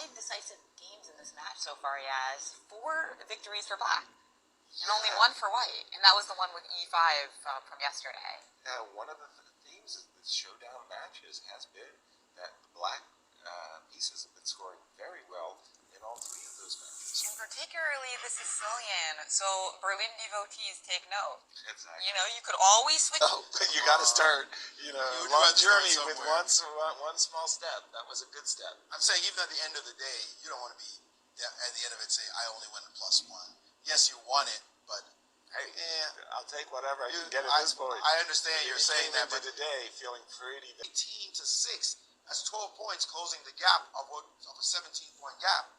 5 decisive games in this match so far. He has 4 victories for black. And only 1 for white. And that was the one with E5 from yesterday. Yeah, one of the themes of the Showdown matches has been that the black pieces have been scoring very well in all 3 of those matches. And particularly the Sicilian. So Berlin devotees take note. Exactly. You know, you could always switch. Oh, but you got to start, a long journey with one small step. That was a good step. I'm saying even at the end of the day, you don't want to be at the end of it say, I only went a +1. Yes, you won it, but hey, I'll take whatever I can get at this point. I understand you're saying that, but today feeling pretty 18 to 6, that's 12 points, closing the gap of a 17-point gap.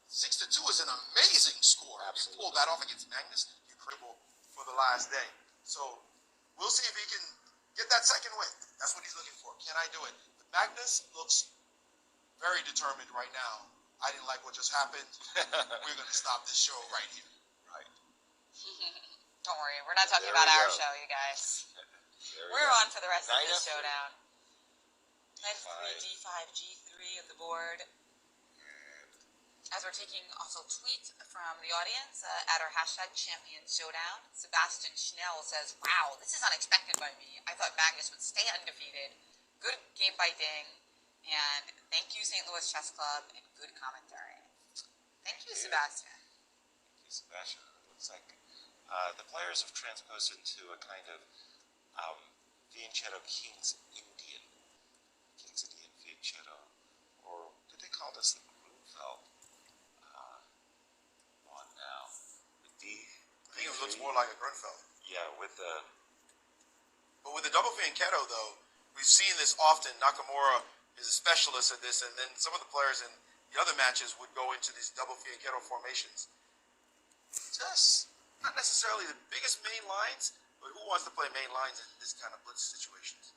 6 to 2 is an amazing score. Absolutely. You pulled that off against Magnus, you're critical for the last day. So we'll see if he can get that second win. That's what he's looking for. Can I do it? But Magnus looks very determined right now. I didn't like what just happened. We're going to stop this show right here. Don't worry, we're not talking about our show, you guys. We're on for the rest of this showdown. Knight f3, g5, g3 of the board. As we're taking also tweet from the audience at our hashtag Champion Showdown, Sebastian Schnell says, "Wow, this is unexpected by me. I thought Magnus would stay undefeated. Good game fighting, and thank you St. Louis Chess Club, and good commentary." Thank you, Sebastian. Thank you, Sebastian. It looks like the players have transposed into a kind of Fianchetto King's Indian Fianchetto, or did they call this the Grunfeld one now? With I think it looks more like a Grunfeld. Yeah, with the... But with the double Fianchetto, though, we've seen this often. Nakamura is a specialist at this, and then some of the players in the other matches would go into these double Fianchetto formations. Just not necessarily the biggest main lines, but who wants to play main lines in this kind of blitz situations?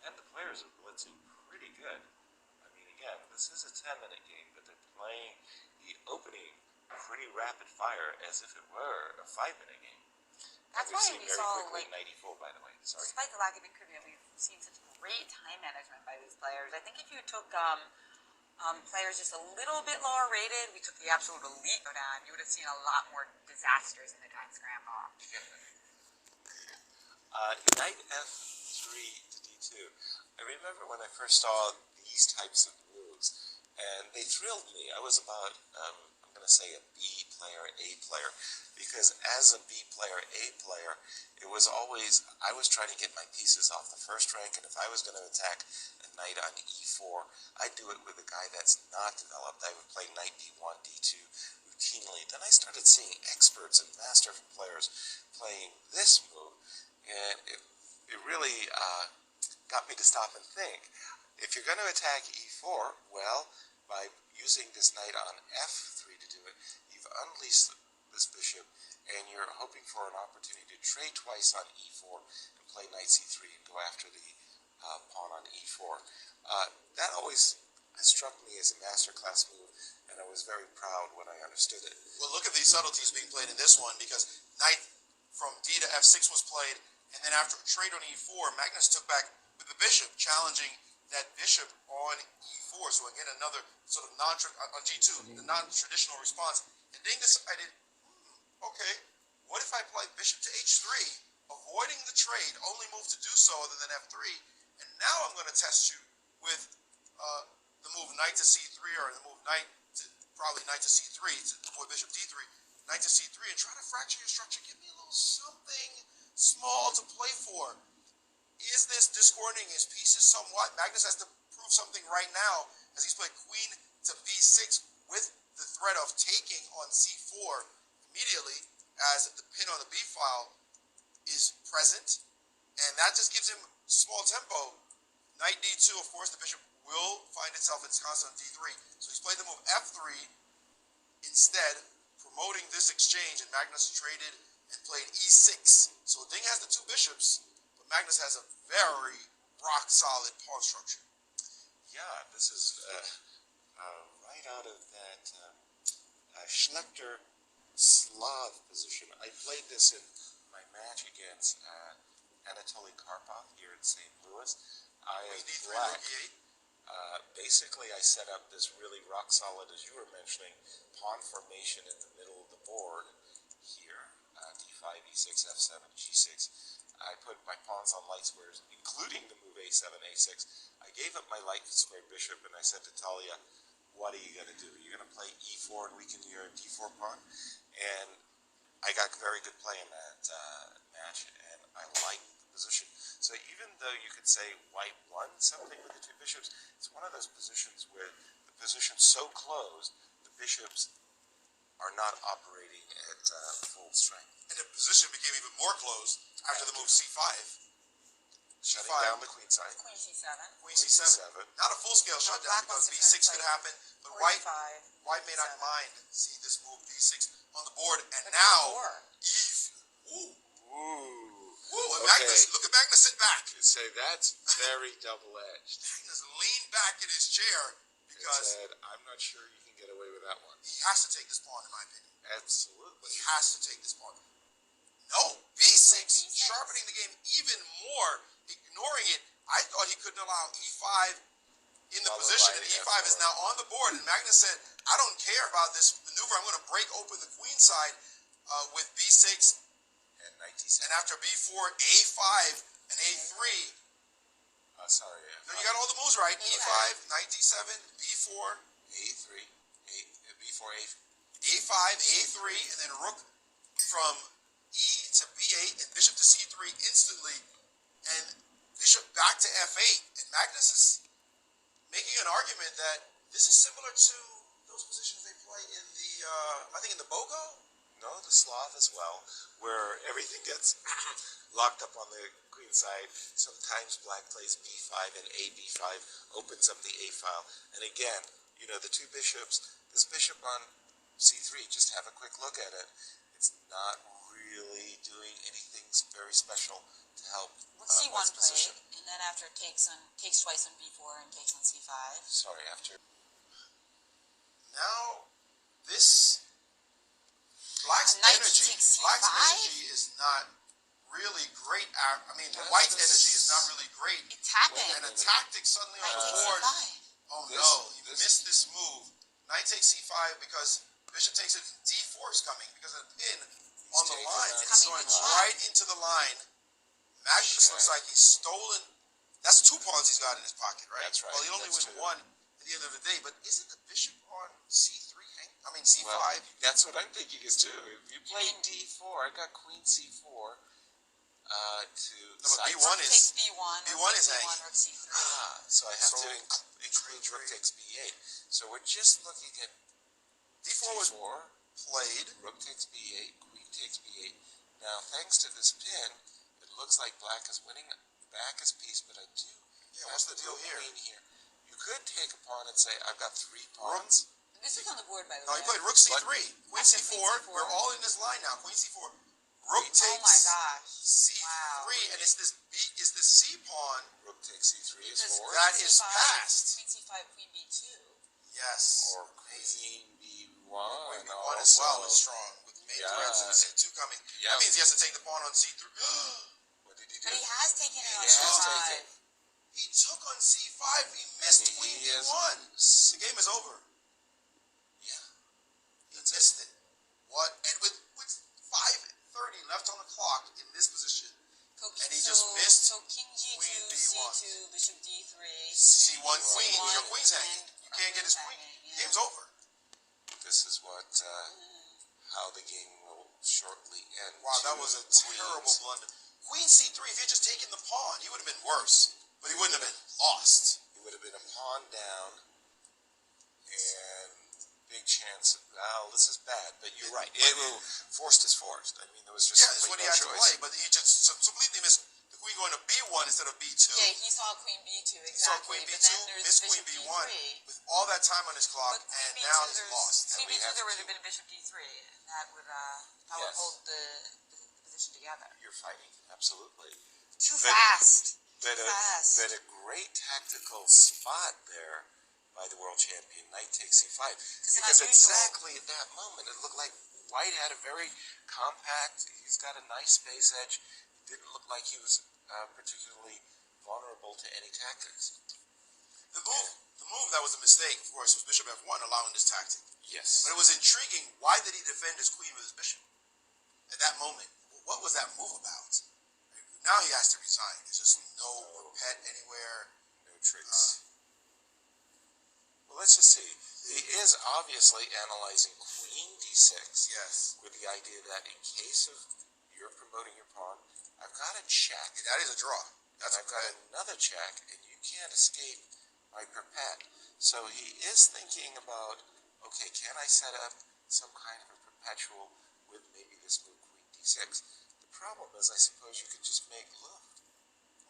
And the players are blitzing pretty good. I mean, again, this is a 10-minute game, but they're playing the opening pretty rapid fire as if it were a 5-minute game. That's why we saw, like, 94, by the way. Sorry. Despite the lack of increment, we've seen such great time management by these players. I think if you took players just a little bit lower rated, we took the absolute elite down, you would have seen a lot more disasters in the time scramble. Knight f3 to d2. I remember when I first saw these types of moves, and they thrilled me. I was about, I'm going to say a B player, A player, because as a B player, A player, it was always, I was trying to get my pieces off the first rank, and if I was going to attack a knight on e4, I'd do it with a guy that's not developed. I would play knight d1, d2 routinely. Then I started seeing experts and master players playing this move, and it really got me to stop and think. If you're going to attack e4, well, by using this knight on f3 to do it, you've unleashed this bishop, and you're hoping for an opportunity to trade twice on e4 and play knight c3 and go after the pawn on e4. That always struck me as a masterclass move, and I was very proud when I understood it. Well, look at these subtleties being played in this one, because knight from d to f6 was played, and then after a trade on e4, Magnus took back with the bishop, challenging that bishop on e4. So again, another sort of on g2, the non-traditional response. And Ding decided, okay, what if I play bishop to h3, avoiding the trade, only move to do so other than f3, and now I'm going to test you with the move knight to c3, or the move probably knight to c3 to avoid bishop d3, knight to c3, and try to fracture your structure. Give me a little something small to play for. Is this discording his pieces somewhat? Magnus has to prove something right now, as he's played queen to b6 with the threat of taking on c4 immediately, as the pin on the b file is present, and that just gives him small tempo. Knight d2, of course, the bishop will find itself ensconced on d3, so he's played the move f3 instead, promoting this exchange, and Magnus traded and played e6. So Ding has the 2 bishops, but Magnus has a very rock-solid pawn structure. Yeah, this is right out of that Schlechter Slav position. I played this in my match against Anatoly Karpov here in St. Louis. I am black. Basically, I set up this really rock solid, as you were mentioning, pawn formation in the middle of the board here, d5, e6, f7, g6. I put my pawns on light squares, including the move a7, a6. I gave up my light square bishop, and I said to Talia, what are you going to do? You're going to play e4 and weaken your d4 pawn? And I got very good play in that match, and I liked the position. So even though you could say white won something with the two bishops, it's one of those positions where the position's so closed, the bishops are not operating at full strength. And the position became even more closed after the move c5. Shutting c5. down the queen side. Queen c7. Queen c7. Not a full-scale shutdown because b6 could happen, but white may not mind seeing this move b6 on the board. And now, Eve. Ooh. And Okay. Magnus, look at Magnus sit back. You say that's very double-edged. Magnus leaned back in his chair because said, I'm not sure you can get away with that one. he has to take this pawn, in my opinion. Absolutely. He has to take this pawn. No, b6, sharpening the game even more, ignoring it. I thought he couldn't allow e5 in the position, and e5 is now on the board. And Magnus said, I don't care about this maneuver. I'm going to break open the queen side with b6. And knight d7. And after b4, a5, and a3. Sorry. No, you got all the moves right. e5, knight d7, b4, a3, b4, a5, a3, and then rook from e to b8 and bishop to c3 instantly, and bishop back to f8. And Magnus is making an argument that this is similar to those positions they play in the, I think in the Bogo? No, the Slav as well, where everything gets locked up on the queen side. Sometimes black plays b5 and a b5 opens up the a file. And again, you know, the two bishops, this bishop on c3, just have a quick look at it. It's not really doing anything very special to help c1 one's played, position. and then after it takes twice on b4 and takes on c5. Sorry, after. Now, this black's Knight energy takes black's c5? energy is not really great. I mean, the white's energy is not really great. It's happened. And a tactic suddenly on Knight the takes board. c5. Oh no, he missed this move. Knight takes c5 because bishop takes it. d4 is coming because of the pin on the line. It's going right into the line. Magnus looks like he's stolen. That's two pawns he's got in his pocket, right? That's right. Well, he only wins one at the end of the day. But isn't the bishop on c3? I mean c5. Well, that's what I'm thinking is too. If you play d4, I got queen c4 to. No, but b1 Rook is takes b1. b1 is b1, hanging. rook c3. So I have to include rook takes b8. So we're just looking at d4 was played. Rook takes b8, queen takes b8. Now, thanks to this pin, it looks like black is winning back his piece, but I do. Yeah, what's the deal here? Queen here. You could take a pawn and say, I've got three pawns. This is on the board, by the No, way. he played rook c3. Queen After c4. queen c4. We're all in this line now. Queen c4. Rook takes Oh my gosh. c3, Wow. and it's this c pawn. Rook takes c3 is Because 4. That queen is c5, passed. Queen c5, queen b2. Yes. Or queen b1. Queen b1 as well is strong with main threats and c2 coming. Yeah. That means he has to take the pawn on c3. What did he do? But he has taken it on He has c5. taken. He took on c5. He missed queen b1. The game is over. Yeah. He missed it. What? And with 5:30 left on the clock in this position, and he just missed So king g2, queen b1. c2, bishop d3. c1 queen. C1, Your queen's hanging. You can't get his queen. Yeah. Game's over. This is what, how the game will shortly end. Wow, that was a terrible blunder. Queen c3, if he had just taken the pawn, he would have been worse. But he wouldn't have been lost. He would have been a pawn down, and big chance of, well, this is bad, but you're right. Forced is forced. I mean, there was just That's what he had to play, but he just completely missed the queen going to b1 instead of b2. Yeah, he saw queen b2, exactly. He saw queen b2, but then there's missed bishop queen b1 d3. with all that time on his clock, But queen and b2, now he's there's lost. Queen And we b2, have there would to- have been a bishop d3, and that would hold the position together. You're fighting, absolutely. Too But- fast. But Too fast. but a great tactical spot there by the world champion. Knight takes c5. Because exactly at that moment, it looked like white had a very compact, he's got a nice space edge. It didn't look like he was particularly vulnerable to any tactics. The move move that was a mistake, of course, was bishop f1, allowing this tactic. Yes. But it was intriguing. Why did he defend his queen with his bishop at that moment? What was that move about? Now he has to resign. There's just no pet anywhere. No tricks. Well, let's just see. He is obviously analyzing queen d6. Yes. With the idea that in case of you're promoting your pawn, I've got a check. That is a draw. That's I've got another check, and you can't escape my perpet. So he is thinking about, okay, can I set up some kind of a perpetual with maybe this move queen d6? The problem is, I suppose you could just make look.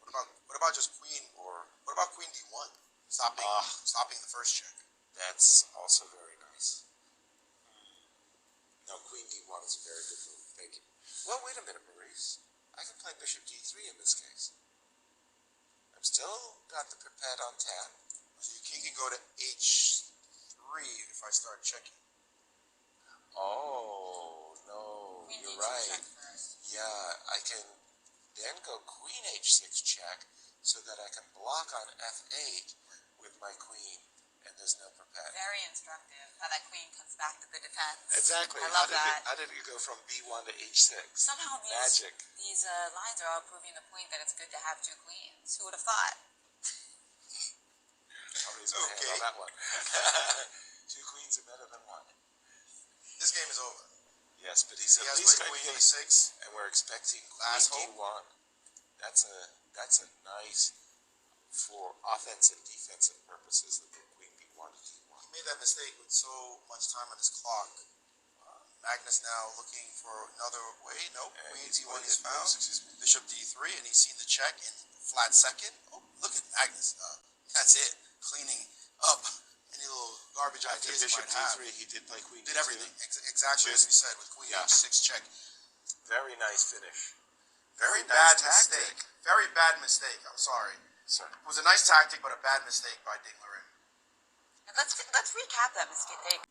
What about just queen, or what about queen d1? Stopping the first check. That's also very nice. No, queen d1 is a very good move. Thank you. Well, wait a minute, Maurice. I can play bishop d3 in this case. I'm still got the perpet on tap. So your king can go to h3 if I start checking. Oh, no, you're right. Yeah, I can then go queen h6 check so that I can block on f8 with my queen, and there's no perpet. Very instructive how that queen comes back to the defense. Exactly. I love that. How did it go from b1 to h6? Somehow Magic. These lines are all proving the point that it's good to have two queens. Who would have thought? Somebody's going to handle that one. Two queens are better than one. This game is over. Yes, but he's at least going to get queen d6, and we're expecting last queen hope. d1. That's a nice, for offensive and defensive purposes, the queen b1 to d1. He made that mistake with so much time on his clock. Magnus now looking for another way. Nope. Queen d1 is found. Bishop d3, and he's seen the check in flat second. Oh, look at Magnus. That's it. Cleaning up any little garbage ideas Bishop he might have. d3, he did play queen Did d2. everything. Exactly as we said with queen h6 check. Very nice finish. Very nice bad tactic. mistake. Very bad mistake. I'm sorry. Sorry. It was a nice tactic, but a bad mistake by Liren. Let's recap that mistake.